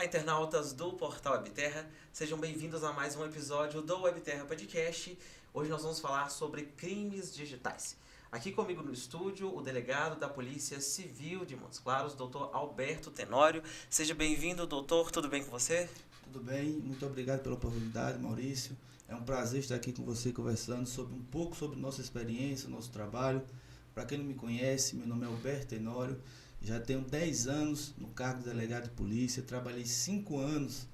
internautas do portal Webterra, sejam bem-vindos a mais um episódio do Webterra Podcast. Hoje nós vamos falar sobre crimes digitais. Aqui comigo no estúdio, o delegado da Polícia Civil de Montes Claros, doutor Alberto Tenório. Seja bem-vindo, doutor, tudo bem com você? Tudo bem, muito obrigado pela oportunidade, Maurício. É um prazer estar aqui com você conversando um pouco sobre nossa experiência, nosso trabalho. Para quem não me conhece, meu nome é Alberto Tenório. Já tenho 10 anos no cargo de delegado de polícia, trabalhei 5 anos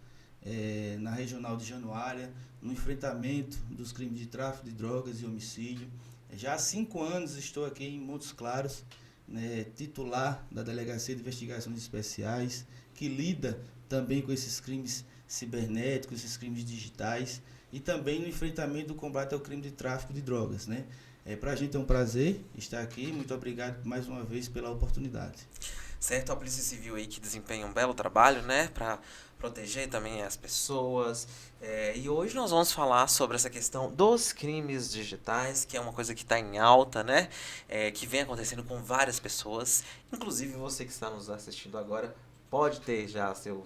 na Regional de Januária, no enfrentamento dos crimes de tráfico de drogas e homicídio. Já há 5 anos estou aqui em Montes Claros, titular da Delegacia de Investigações Especiais, que lida também com esses crimes cibernéticos, esses crimes digitais, e também no enfrentamento do combate ao crime de tráfico de drogas, né? Para a gente é um prazer estar aqui. Muito obrigado mais uma vez pela oportunidade. Certo, a Polícia Civil aí que desempenha um belo trabalho, né, para proteger também as pessoas. E hoje nós vamos falar sobre essa questão dos crimes digitais, que é uma coisa que está em alta, né, que vem acontecendo com várias pessoas. Inclusive você que está nos assistindo agora pode ter já seu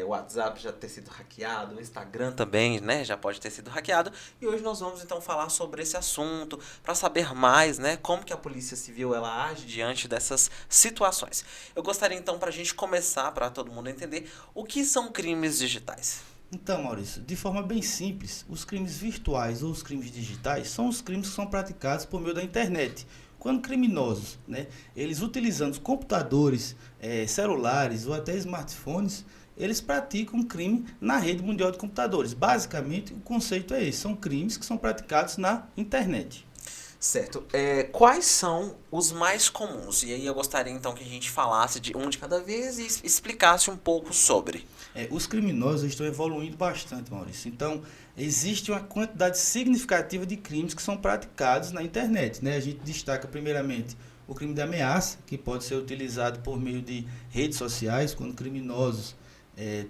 WhatsApp já ter sido hackeado, o Instagram também, né, já pode ter sido hackeado. E hoje nós vamos então falar sobre esse assunto, para saber mais, né, como que a Polícia Civil ela age diante dessas situações. Eu gostaria então, para a gente começar, para todo mundo entender, o que são crimes digitais. Então, Maurício, de forma bem simples, os crimes virtuais ou os crimes digitais são os crimes que são praticados por meio da internet. Quando criminosos, eles utilizando computadores, celulares ou até smartphones, eles praticam crime na rede mundial de computadores. Basicamente, o conceito é esse, são crimes que são praticados na internet. Certo. Quais são os mais comuns? E aí eu gostaria então que a gente falasse de um de cada vez e explicasse um pouco sobre. Os criminosos estão evoluindo bastante, Maurício. Então, existe uma quantidade significativa de crimes que são praticados na internet, né? A gente destaca primeiramente o crime de ameaça, que pode ser utilizado por meio de redes sociais, quando criminosos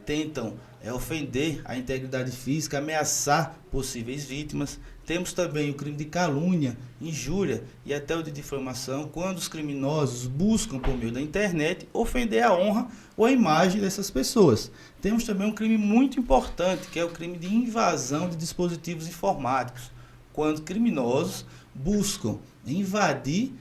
tentam ofender a integridade física, ameaçar possíveis vítimas. Temos também o crime de calúnia, injúria e até o de difamação, quando os criminosos buscam, por meio da internet, ofender a honra ou a imagem dessas pessoas. Temos também um crime muito importante, que é o crime de invasão de dispositivos informáticos, quando criminosos buscam invadir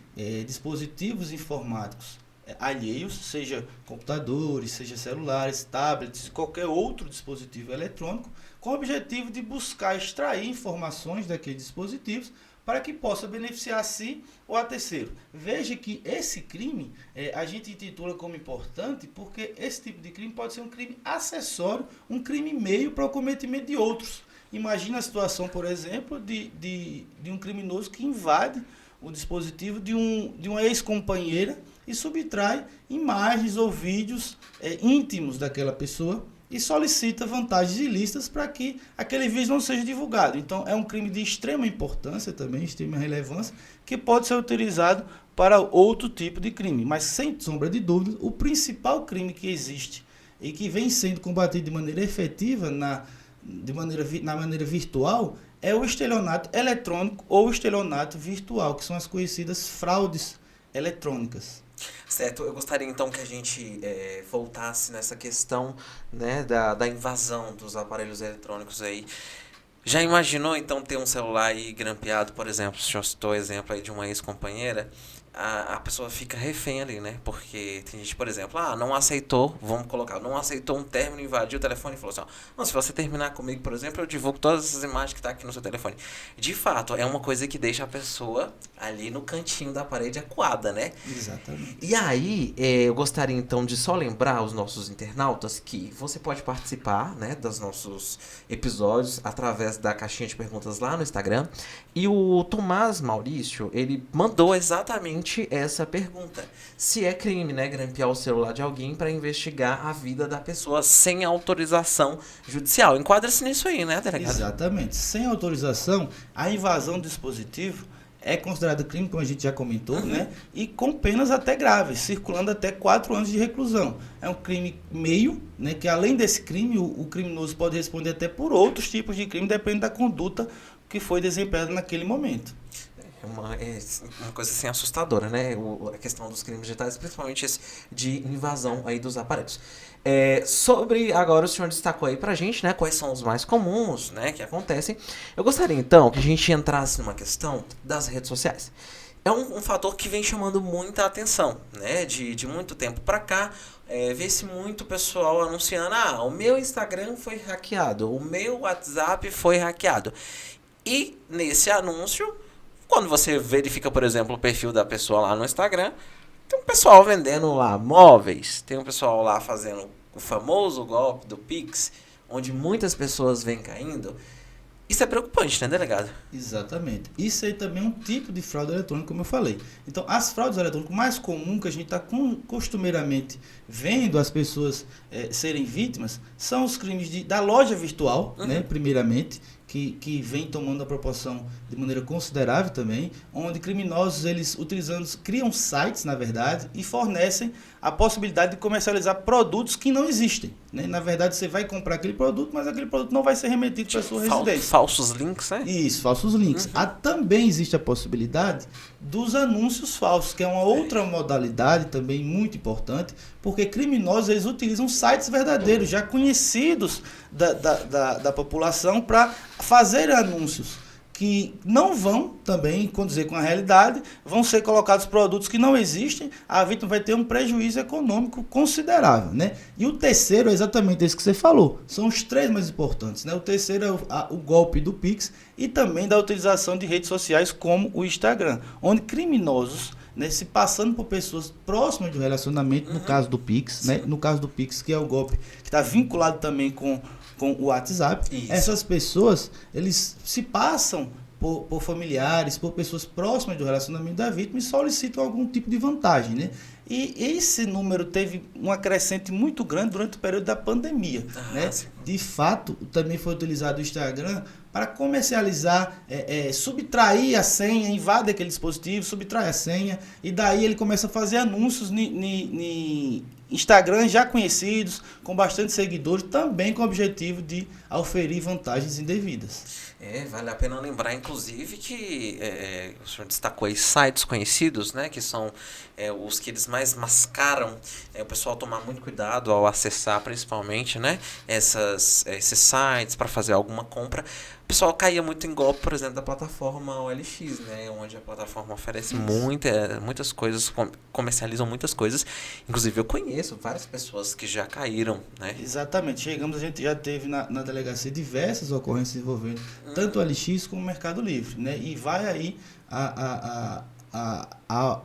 dispositivos informáticos alheios, seja computadores, seja celulares, tablets, qualquer outro dispositivo eletrônico, com o objetivo de buscar extrair informações daqueles dispositivos para que possa beneficiar a si ou a terceiro. Veja que esse crime a gente intitula como importante porque esse tipo de crime pode ser um crime acessório, um crime meio para o cometimento de outros. Imagina a situação, por exemplo, de um criminoso que invade o dispositivo de uma ex-companheira e subtrai imagens ou vídeos íntimos daquela pessoa e solicita vantagens ilícitas para que aquele vídeo não seja divulgado. Então, é um crime de extrema importância também, extrema relevância, que pode ser utilizado para outro tipo de crime. Mas, sem sombra de dúvida, o principal crime que existe e que vem sendo combatido de maneira efetiva na maneira virtual é o estelionato eletrônico ou estelionato virtual, que são as conhecidas fraudes eletrônicas. Certo, eu gostaria então que a gente voltasse nessa questão, né, da invasão dos aparelhos eletrônicos aí. Já imaginou então ter um celular aí grampeado, por exemplo, se eu citou o exemplo aí de uma ex-companheira, a pessoa fica refém ali, né? Porque tem gente, por exemplo, não aceitou, vamos colocar, não aceitou um término, invadiu o telefone e falou assim, não, se você terminar comigo, por exemplo, eu divulgo todas essas imagens que tá aqui no seu telefone. De fato, é uma coisa que deixa a pessoa ali no cantinho da parede acuada, né? Exatamente. E aí, eu gostaria então de só lembrar os nossos internautas que você pode participar, né, dos nossos episódios através da caixinha de perguntas lá no Instagram. E o Tomás Maurício, ele mandou exatamente essa pergunta. Se é crime, né, grampear o celular de alguém para investigar a vida da pessoa sem autorização judicial. Enquadra-se nisso aí, né, delegado? Exatamente. Sem autorização, a invasão do dispositivo é considerado crime, como a gente já comentou, né? E com penas até graves, circulando até 4 anos de reclusão. É um crime meio, né? Que além desse crime, o criminoso pode responder até por outros tipos de crime, dependendo da conduta que foi desempenhada naquele momento. uma coisa assim assustadora, né? A questão dos crimes digitais, principalmente esse de invasão aí dos aparelhos. Sobre, agora o senhor destacou aí pra gente, né, quais são os mais comuns, né, que acontecem. Eu gostaria então que a gente entrasse numa questão das redes sociais. É um fator que vem chamando muita atenção, né, de muito tempo pra cá. Vê-se muito pessoal anunciando, o meu Instagram foi hackeado, o meu WhatsApp foi hackeado. E nesse anúncio, quando você verifica, por exemplo, o perfil da pessoa lá no Instagram, tem um pessoal vendendo lá móveis, tem um pessoal lá fazendo o famoso golpe do Pix, onde muitas pessoas vêm caindo. Isso é preocupante, né, delegado? Exatamente. Isso aí também é um tipo de fraude eletrônica, como eu falei. Então, as fraudes eletrônicas mais comuns que a gente está costumeiramente vendo as pessoas serem vítimas são os crimes da loja virtual, né, primeiramente, que vem tomando a proporção de maneira considerável também, onde criminosos, eles criam sites, na verdade, e fornecem a possibilidade de comercializar produtos que não existem, né? Na verdade, você vai comprar aquele produto, mas aquele produto não vai ser remetido para a sua residência. Falsos links, né? Isso, falsos links. Também existe a possibilidade dos anúncios falsos, que é uma outra modalidade também muito importante, porque criminosos, eles utilizam sites verdadeiros, já conhecidos da população, para fazer anúncios que não vão também condizer com a realidade, vão ser colocados produtos que não existem, a vítima vai ter um prejuízo econômico considerável, né? E o terceiro é exatamente esse que você falou, são os três mais importantes, né? O terceiro é o golpe do Pix e também da utilização de redes sociais como o Instagram, onde criminosos, né, se passando por pessoas próximas do relacionamento, no caso do Pix, né? No caso do Pix, que é o golpe que está vinculado também com o WhatsApp, isso. Essas pessoas, eles se passam por familiares, por pessoas próximas do relacionamento da vítima e solicitam algum tipo de vantagem, né? E esse número teve uma crescente muito grande durante o período da pandemia, né? De fato, também foi utilizado o Instagram para comercializar, subtrair a senha, invade aquele dispositivo, subtrai a senha, e daí ele começa a fazer anúncios Instagram já conhecidos, com bastante seguidores, também com o objetivo de auferir vantagens indevidas. Vale a pena lembrar, inclusive, que o senhor destacou aí sites conhecidos, né, que são os que eles mais mascaram, o pessoal tomar muito cuidado ao acessar, principalmente, né, esses sites para fazer alguma compra. O pessoal caía muito em golpe, por exemplo, da plataforma OLX, né, onde a plataforma oferece muitas coisas, comercializam muitas coisas. Inclusive, eu conheço várias pessoas que já caíram, né? Exatamente. A gente já teve na delegacia diversas ocorrências envolvendo tanto o OLX como o Mercado Livre, né? E vai aí a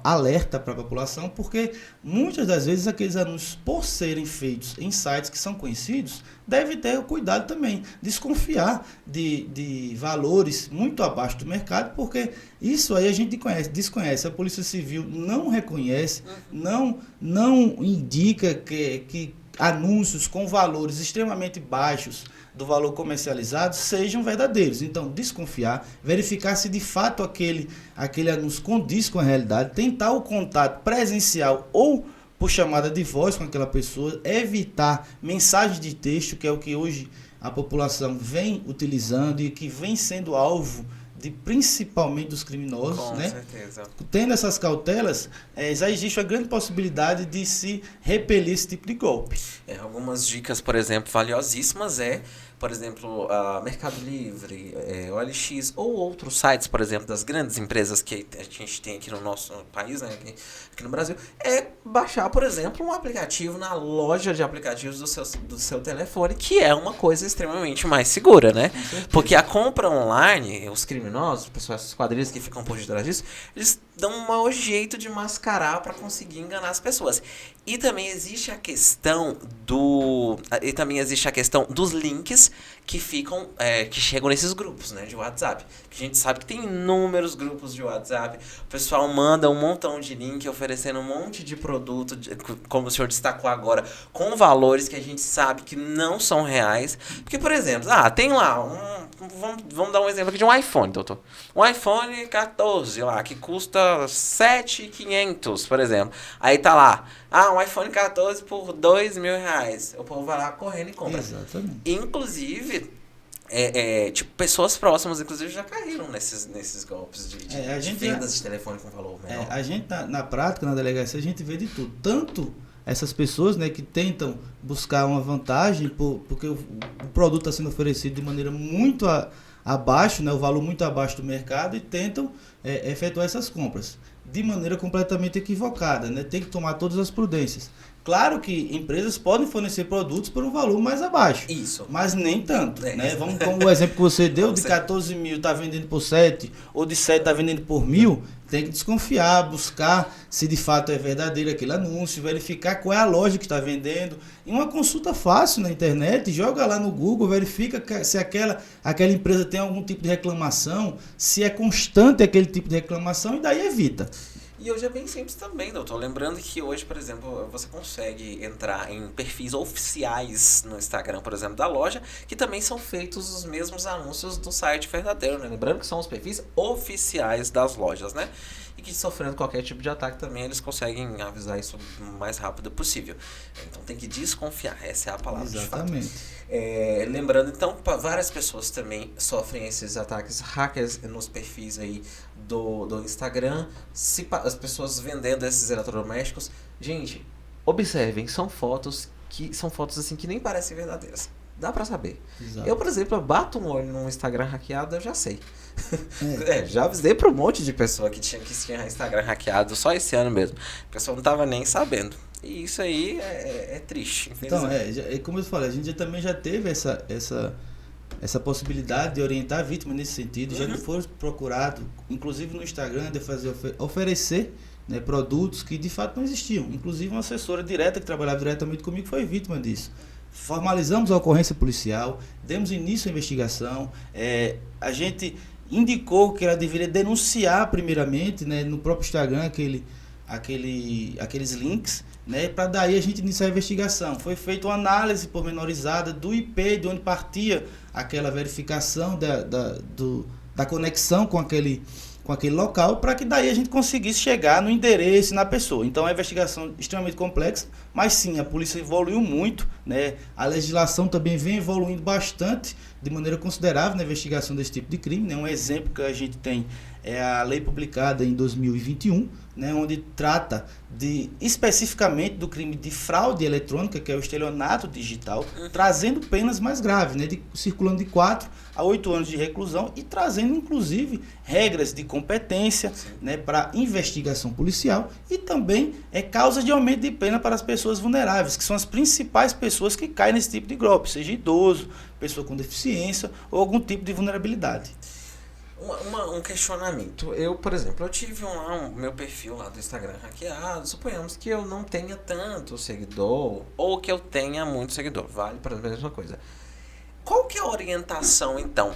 alerta para a população, porque muitas das vezes aqueles anúncios, por serem feitos em sites que são conhecidos, deve ter o cuidado também, desconfiar de valores muito abaixo do mercado, porque isso aí a gente desconhece, a Polícia Civil não reconhece, não indica que anúncios com valores extremamente baixos do valor comercializado sejam verdadeiros. Então, desconfiar, verificar se de fato aquele anúncio condiz com a realidade, tentar o contato presencial ou por chamada de voz com aquela pessoa, evitar mensagens de texto, que é o que hoje a população vem utilizando e que vem sendo alvo principalmente dos criminosos, com né? certeza. Tendo essas cautelas, já existe a grande possibilidade de se repelir esse tipo de golpe. Algumas dicas, por exemplo, valiosíssimas por exemplo, a Mercado Livre, OLX ou outros sites, por exemplo, das grandes empresas que a gente tem aqui no nosso país, né, aqui no Brasil, baixar, por exemplo, um aplicativo na loja de aplicativos do seu telefone, que é uma coisa extremamente mais segura, né? Porque a compra online, os criminosos, essas quadrilhas que ficam por detrás disso, eles dão um mau jeito de mascarar para conseguir enganar as pessoas. E também existe a questão dos links que chegam nesses grupos, né, de WhatsApp. A gente sabe que tem inúmeros grupos de WhatsApp. O pessoal manda um montão de link oferecendo um monte de produto, como o senhor destacou agora, com valores que a gente sabe que não são reais. Porque, por exemplo, tem lá vamos dar um exemplo aqui de um iPhone, doutor. Um iPhone 14 lá, que custa 7.500, por exemplo. Aí tá lá, um iPhone 14 por R$2.000. O povo vai lá correndo e compra. Exatamente. Inclusive, tipo, pessoas próximas, inclusive, já caíram nesses golpes de vendas de telefone com valor menor. A gente, na prática, na delegacia, a gente vê de tudo. Tanto essas pessoas, né, que tentam buscar uma vantagem porque o produto está sendo oferecido de maneira muito abaixo, né, o valor muito abaixo do mercado, e tentam efetuar essas compras de maneira completamente equivocada, né? Tem que tomar todas as prudências. Claro que empresas podem fornecer produtos por um valor mais abaixo. Isso. Mas nem tanto, né? Vamos, como o exemplo que você deu, de 14 mil está vendendo por 7, ou de 7 está vendendo por 1.000, tem que desconfiar, buscar se de fato é verdadeiro aquele anúncio, verificar qual é a loja que está vendendo. Em uma consulta fácil na internet, joga lá no Google, verifica se aquela empresa tem algum tipo de reclamação, se é constante aquele tipo de reclamação, e daí evita. E hoje é bem simples também, doutor. Lembrando que hoje, por exemplo, você consegue entrar em perfis oficiais no Instagram, por exemplo, da loja, que também são feitos os mesmos anúncios do site verdadeiro, né? Lembrando que são os perfis oficiais das lojas, né? E que, sofrendo qualquer tipo de ataque também, eles conseguem avisar isso o mais rápido possível. Então tem que desconfiar, essa é a palavra. Exatamente. De fato. Lembrando, então, várias pessoas também sofrem esses ataques hackers nos perfis aí do Instagram. As pessoas vendendo esses eletrodomésticos. Gente, observem, são fotos assim que nem parecem verdadeiras. Dá pra saber. Exato. Eu, por exemplo, eu bato um olho num Instagram hackeado, eu já sei. Já avisei pra um monte de pessoa que tinha Instagram hackeado só esse ano mesmo. A pessoa não tava nem sabendo. E isso aí é triste. Então, como eu falei, a gente também já teve essa possibilidade de orientar a vítima nesse sentido. Já foi procurado, inclusive no Instagram, de oferecer, né, produtos que de fato não existiam. Inclusive uma assessora direta que trabalhava diretamente comigo foi vítima disso. Formalizamos a ocorrência policial, demos início à investigação, a gente indicou que ela deveria denunciar primeiramente, né, no próprio Instagram aqueles links, né, para daí a gente iniciar a investigação. Foi feita uma análise pormenorizada do IP, de onde partia aquela verificação da conexão com aquele local, para que daí a gente conseguisse chegar no endereço e na pessoa. Então, é uma investigação extremamente complexa, mas sim, a polícia evoluiu muito, né? A legislação também vem evoluindo bastante, de maneira considerável, na investigação desse tipo de crime, né? Um exemplo que a gente tem é a lei publicada em 2021, né, onde trata especificamente do crime de fraude eletrônica, que é o estelionato digital, trazendo penas mais graves, né, circulando de 4 a 8 anos de reclusão, e trazendo inclusive regras de competência, né, para investigação policial, e também causa de aumento de pena para as pessoas vulneráveis, que são as principais pessoas que caem nesse tipo de golpe, seja idoso, pessoa com deficiência ou algum tipo de vulnerabilidade. Um questionamento. Eu, por exemplo, eu tive meu perfil lá do Instagram hackeado. Suponhamos que eu não tenha tanto seguidor ou que eu tenha muito seguidor. Vale para a mesma coisa. Qual que é a orientação, então?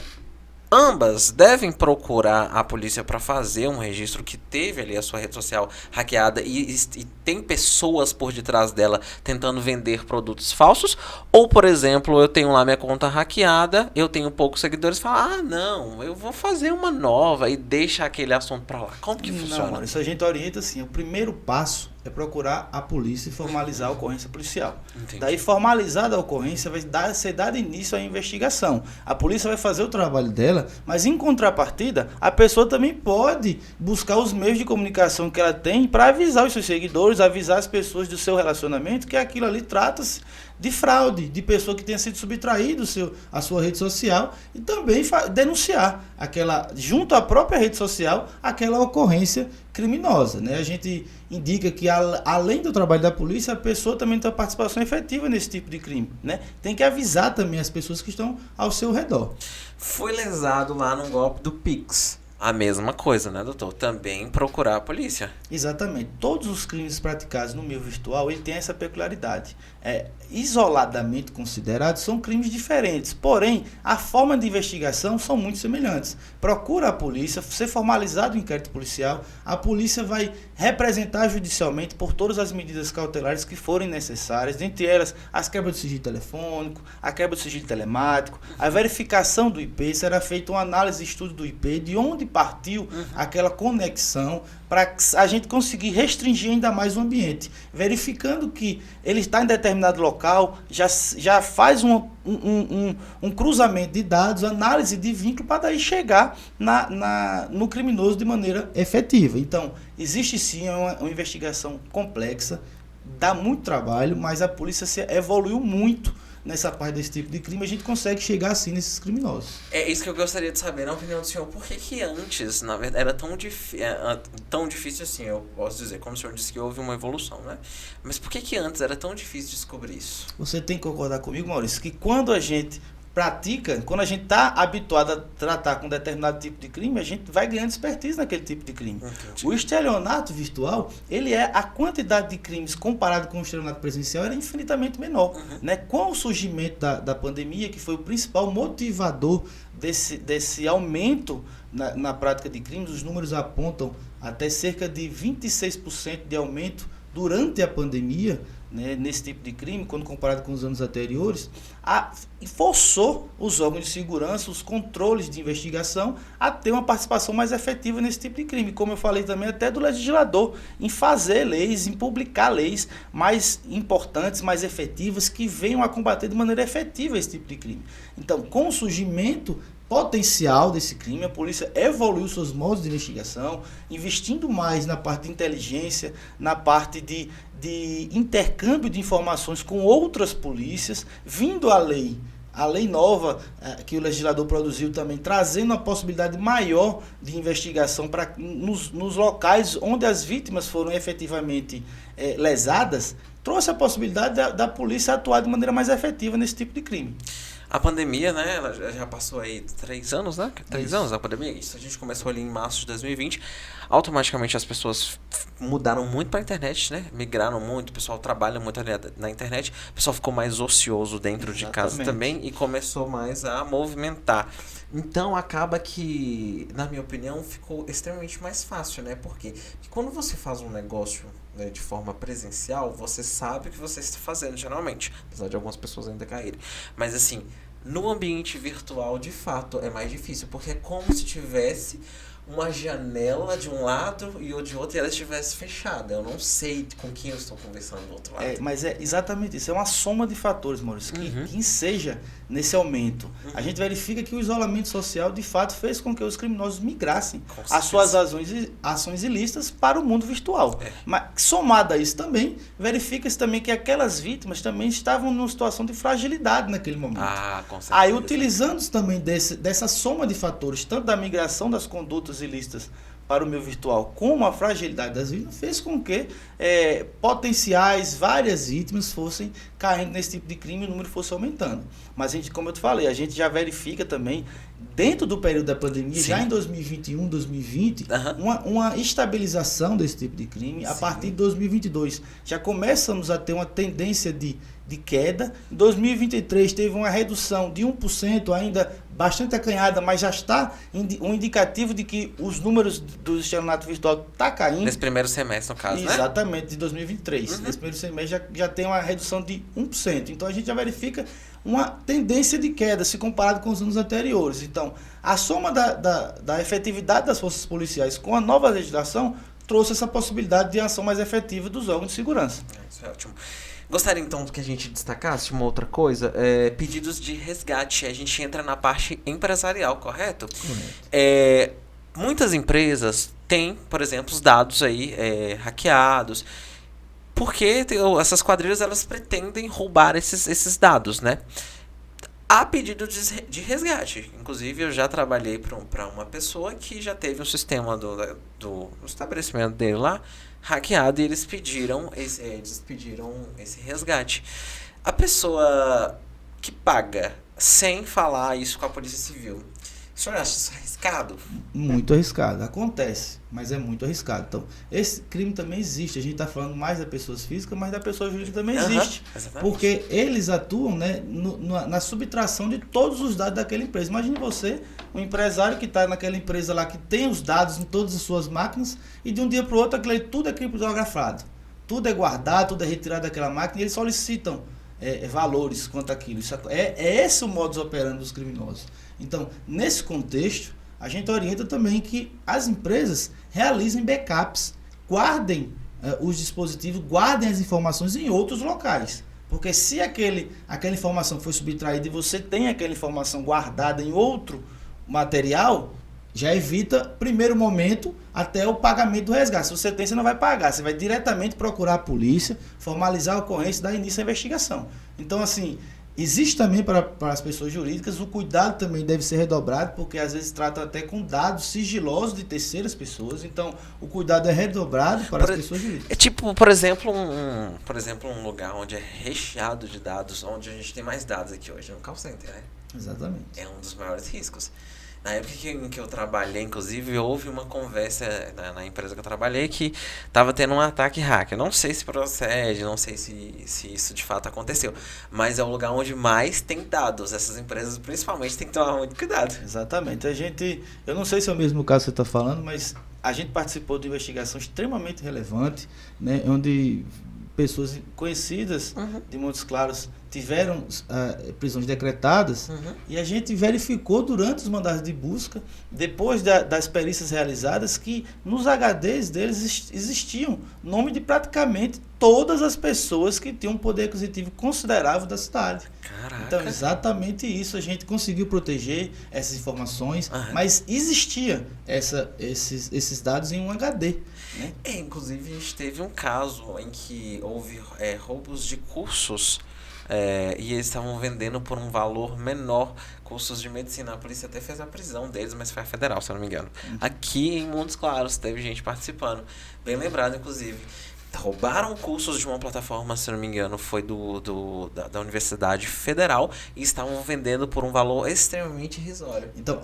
Ambas devem procurar a polícia para fazer um registro que teve ali a sua rede social hackeada e tem pessoas por detrás dela tentando vender produtos falsos? Ou, por exemplo, eu tenho lá minha conta hackeada, eu tenho poucos seguidores e falo, não, eu vou fazer uma nova e deixa aquele assunto para lá. Como que funciona? Não, isso a gente orienta assim, o primeiro passo é procurar a polícia e formalizar a ocorrência policial. Entendi. Daí, formalizada a ocorrência, vai ser dado início à investigação. A polícia vai fazer o trabalho dela, mas em contrapartida, a pessoa também pode buscar os meios de comunicação que ela tem para avisar os seus seguidores, avisar as pessoas do seu relacionamento, que aquilo ali trata-se de fraude, de pessoa que tenha sido subtraído a sua rede social, e também denunciar junto à própria rede social, aquela ocorrência criminosa, né? A gente indica que, além do trabalho da polícia, a pessoa também tem uma participação efetiva nesse tipo de crime, né? Tem que avisar também as pessoas que estão ao seu redor. Foi lesado lá no golpe do Pix. A mesma coisa, né, doutor? Também procurar a polícia. Exatamente. Todos os crimes praticados no meio virtual, ele tem essa peculiaridade. Isoladamente considerados, são crimes diferentes. Porém, a forma de investigação são muito semelhantes. Procura a polícia, ser formalizado o inquérito policial, a polícia vai representar judicialmente por todas as medidas cautelares que forem necessárias, dentre elas as quebras de sigilo telefônico, a quebra de sigilo telemático, a verificação do IP, será feita uma análise e estudo do IP, de onde partiu aquela conexão para a gente conseguir restringir ainda mais o ambiente. Verificando que ele está em determinado local, já faz um cruzamento de dados, análise de vínculo, para daí chegar no criminoso de maneira efetiva. Então, existe sim uma investigação complexa, dá muito trabalho, mas a polícia evoluiu muito nessa parte desse tipo de crime. A gente consegue chegar assim nesses criminosos. É isso que eu gostaria de saber, na opinião do senhor, por que antes, na verdade, era tão difícil assim, eu posso dizer, como o senhor disse que houve uma evolução, né? Mas por que antes era tão difícil descobrir isso? Você tem que concordar comigo, Maurício, que quando a gente pratica, quando a gente está habituado a tratar com determinado tipo de crime, a gente vai ganhando expertise naquele tipo de crime. Entendi. O estelionato virtual, a quantidade de crimes comparado com o estelionato presencial era infinitamente menor. Né? Com o surgimento da pandemia, que foi o principal motivador desse aumento na prática de crimes, os números apontam até cerca de 26% de aumento durante a pandemia, né, nesse tipo de crime, quando comparado com os anos anteriores, forçou os órgãos de segurança, os controles de investigação, a ter uma participação mais efetiva nesse tipo de crime. Como eu falei também, até do legislador, em fazer leis, em publicar leis mais importantes, mais efetivas, que venham a combater de maneira efetiva esse tipo de crime. Então, com o surgimento potencial desse crime, a polícia evoluiu seus modos de investigação, investindo mais na parte de inteligência, na parte de intercâmbio de informações com outras polícias, vindo a lei nova que o legislador produziu também, trazendo uma possibilidade maior de investigação nos locais onde as vítimas foram efetivamente lesadas, trouxe a possibilidade da polícia atuar de maneira mais efetiva nesse tipo de crime. A pandemia, né, ela já passou aí 3 anos, né? 3 anos a pandemia. Isso a gente começou ali em março de 2020. Automaticamente as pessoas mudaram muito para a internet, né? Migraram muito, o pessoal trabalha muito ali na internet. O pessoal ficou mais ocioso dentro de casa também e começou mais a movimentar. Então acaba que, na minha opinião, ficou extremamente mais fácil, né? Por quê? Porque quando você faz um negócio, né, de forma presencial, você sabe o que você está fazendo, geralmente. Apesar de algumas pessoas ainda caírem. Mas assim, no ambiente virtual, de fato, é mais difícil. Porque é como se tivesse uma janela de um lado e de outro e ela estivesse fechada. Eu não sei com quem eu estou conversando do outro lado. Mas é exatamente isso. É uma soma de fatores, Maurício, que enseja nesse aumento. A gente verifica que o isolamento social, de fato, fez com que os criminosos migrassem as suas ações ilícitas para o mundo virtual. Mas, somado a isso também, verifica-se também que aquelas vítimas também estavam numa situação de fragilidade naquele momento. Com certeza. Aí, utilizando-se também dessa soma de fatores, tanto da migração das condutas ilícitas para o meio virtual, como a fragilidade das vítimas, fez com que várias vítimas fossem caindo nesse tipo de crime e o número fosse aumentando. Mas, como eu te falei, a gente já verifica também, dentro do período da pandemia, já em 2021, 2020, uma estabilização desse tipo de crime. A partir de 2022, já começamos a ter uma tendência de queda. Em 2023 teve uma redução de 1%, ainda bastante acanhada, mas já está um indicativo de que os números do estelionato virtual estão caindo. Nesse primeiro semestre, no caso, né? Exatamente, de 2023. Nesse primeiro semestre já tem uma redução de 1%. Então a gente já verifica uma tendência de queda se comparado com os anos anteriores. Então, a soma da efetividade das forças policiais com a nova legislação trouxe essa possibilidade de ação mais efetiva dos órgãos de segurança. Isso é ótimo. Gostaria então que a gente destacasse uma outra coisa, pedidos de resgate. A gente entra na parte empresarial, correto? Correto. Muitas empresas têm, por exemplo, os dados aí hackeados, porque essas quadrilhas elas pretendem roubar esses dados, né? Há pedido de resgate. Inclusive, eu já trabalhei para uma pessoa que já teve um sistema do estabelecimento dele lá hackeado e eles pediram esse resgate. A pessoa que paga sem falar isso com a Polícia Civil, o senhor acha isso arriscado? Muito arriscado. Acontece, mas é muito arriscado. Então, esse crime também existe. A gente está falando mais das pessoas físicas, mas da pessoa jurídica também existe. Exatamente. Porque eles atuam, né, na subtração de todos os dados daquela empresa. Imagine você, um empresário que está naquela empresa lá, que tem os dados em todas as suas máquinas, e de um dia para o outro tudo é criptografado. Tudo é guardado, tudo é retirado daquela máquina, e eles solicitam valores quanto àquilo. É esse o modus operandi dos criminosos. Então, nesse contexto, a gente orienta também que as empresas realizem backups, guardem os dispositivos, guardem as informações em outros locais. Porque se aquela informação foi subtraída e você tem aquela informação guardada em outro material, já evita, primeiro momento, até o pagamento do resgate. Se você tem, você não vai pagar. Você vai diretamente procurar a polícia, formalizar a ocorrência e dar início à investigação. Então, assim, existe também para as pessoas jurídicas, o cuidado também deve ser redobrado, porque às vezes trata até com dados sigilosos de terceiras pessoas. Então, o cuidado é redobrado para as pessoas jurídicas. É tipo, por exemplo, um lugar onde é recheado de dados, onde a gente tem mais dados aqui hoje, no call center, né? Exatamente. É um dos maiores riscos. Na época em que eu trabalhei, inclusive, houve uma conversa na empresa que eu trabalhei que estava tendo um ataque hacker. Não sei se procede, não sei se isso de fato aconteceu, mas é o lugar onde mais tem dados. Essas empresas, principalmente, têm que tomar muito cuidado. Exatamente. Eu não sei se é o mesmo caso que você está falando, mas a gente participou de uma investigação extremamente relevante, né, onde pessoas conhecidas de Montes Claros tiveram prisões decretadas, e a gente verificou durante os mandados de busca, depois das perícias realizadas, que nos HDs deles existiam nome de praticamente todas as pessoas que tinham um poder aquisitivo considerável da cidade. Caraca. Então, exatamente isso, a gente conseguiu proteger essas informações, mas existia esses dados em um HD. Né? Inclusive, a gente teve um caso em que houve roubos de cursos, e eles estavam vendendo por um valor menor, cursos de medicina. A polícia até fez a prisão deles, mas foi a federal, se eu não me engano. Aqui em Montes Claros teve gente participando, bem lembrado, inclusive. Roubaram cursos de uma plataforma, se não me engano, foi da Universidade Federal, e estavam vendendo por um valor extremamente irrisório. Então,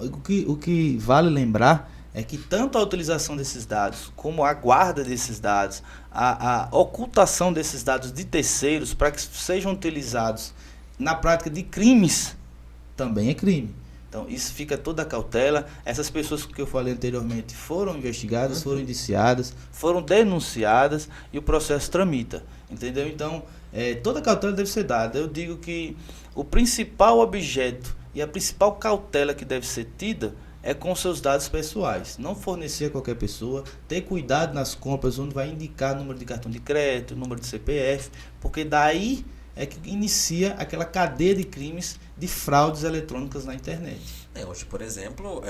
o que vale lembrar é que tanto a utilização desses dados, como a guarda desses dados, a ocultação desses dados de terceiros para que sejam utilizados na prática de crimes, também é crime. Então, isso fica toda a cautela. Essas pessoas que eu falei anteriormente foram investigadas, foram indiciadas, foram denunciadas e o processo tramita. Entendeu? Então, toda a cautela deve ser dada. Eu digo que o principal objeto e a principal cautela que deve ser tida é com seus dados pessoais. Não fornecer a qualquer pessoa, ter cuidado nas compras onde vai indicar número de cartão de crédito, número de CPF, porque daí é que inicia aquela cadeia de crimes de fraudes eletrônicas na internet. Hoje, por exemplo,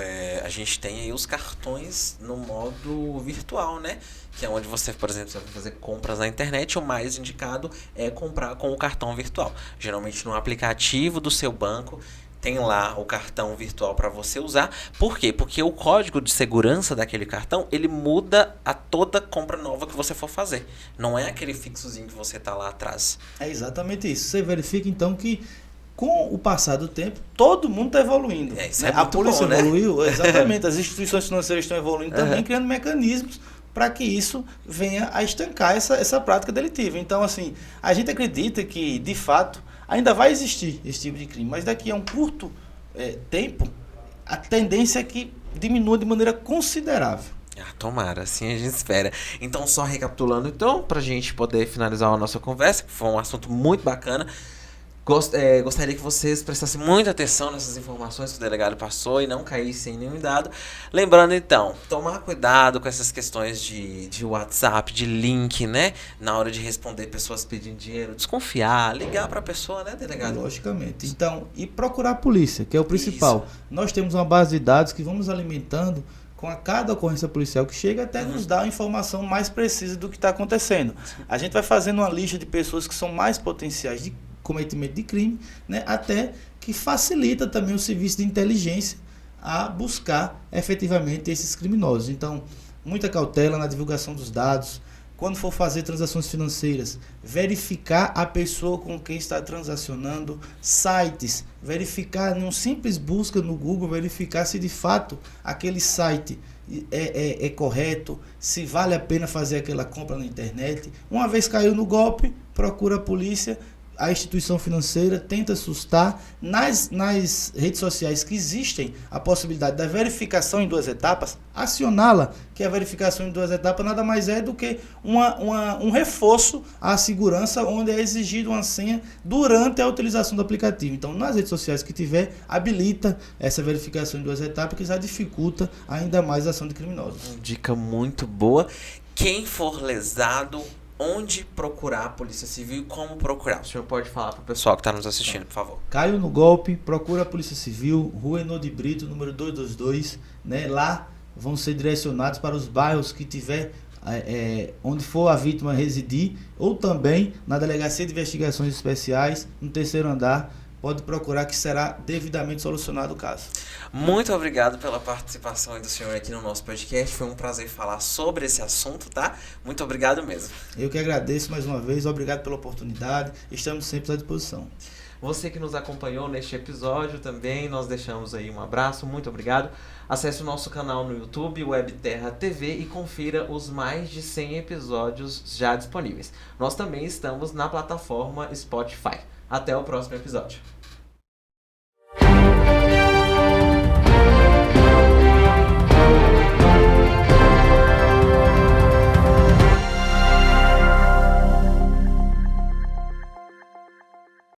a gente tem aí os cartões no modo virtual, né? Que é onde você, por exemplo, você vai fazer compras na internet, o mais indicado é comprar com o cartão virtual. Geralmente no aplicativo do seu banco tem lá o cartão virtual para você usar. Por quê? Porque o código de segurança daquele cartão, ele muda a toda compra nova que você for fazer. Não é aquele fixozinho que você tá lá atrás. É exatamente isso. Você verifica então que com o passar do tempo, todo mundo está evoluindo. Isso né? é muito a polícia bom, evoluiu, né? Exatamente. As instituições financeiras estão evoluindo também, criando mecanismos para que isso venha a estancar essa prática delitiva. Então, assim, a gente acredita que, de fato, ainda vai existir esse tipo de crime, mas daqui a um curto tempo, a tendência é que diminua de maneira considerável. Tomara, assim a gente espera. Então, só recapitulando, então, para a gente poder finalizar a nossa conversa, que foi um assunto muito bacana, gostaria que vocês prestassem muita atenção nessas informações que o delegado passou e não caíssem em nenhum dado. Lembrando, então, tomar cuidado com essas questões de WhatsApp, de link, né? Na hora de responder pessoas pedindo dinheiro, desconfiar, ligar para a pessoa, né, delegado? Logicamente. Então, e procurar a polícia, que é o principal. Isso. Nós temos uma base de dados que vamos alimentando com a cada ocorrência policial que chega até nos dar a informação mais precisa do que está acontecendo. A gente vai fazendo uma lista de pessoas que são mais potenciais de cometimento de crime, né, até que facilita também o serviço de inteligência a buscar efetivamente esses criminosos. Então, muita cautela na divulgação dos dados. Quando for fazer transações financeiras, verificar a pessoa com quem está transacionando, sites, verificar em uma simples busca no Google, verificar se de fato aquele site é correto, se vale a pena fazer aquela compra na internet. Uma vez caiu no golpe, procura a polícia, a instituição financeira tenta sustar. Nas redes sociais que existem a possibilidade da verificação em 2 etapas, acioná-la, que a verificação em 2 etapas nada mais é do que um reforço à segurança, onde é exigido uma senha durante a utilização do aplicativo. Então, nas redes sociais que tiver, habilita essa verificação em 2 etapas, que já dificulta ainda mais a ação de criminosos. Dica muito boa. Quem for lesado, onde procurar a Polícia Civil e como procurar? O senhor pode falar para o pessoal que está nos assistindo, por favor. Caiu no golpe, procura a Polícia Civil, Rua Enô de Brito, número 222, né? Lá vão ser direcionados para os bairros que tiver, onde for a vítima residir, ou também na Delegacia de Investigações Especiais, no 3º andar, pode procurar que será devidamente solucionado o caso. Muito obrigado pela participação do senhor aqui no nosso podcast. Foi um prazer falar sobre esse assunto, tá? Muito obrigado mesmo. Eu que agradeço mais uma vez, obrigado pela oportunidade, estamos sempre à disposição. Você que nos acompanhou neste episódio também, nós deixamos aí um abraço, muito obrigado. Acesse o nosso canal no YouTube, Webterra TV, e confira os mais de 100 episódios já disponíveis. Nós também estamos na plataforma Spotify. Até o próximo episódio.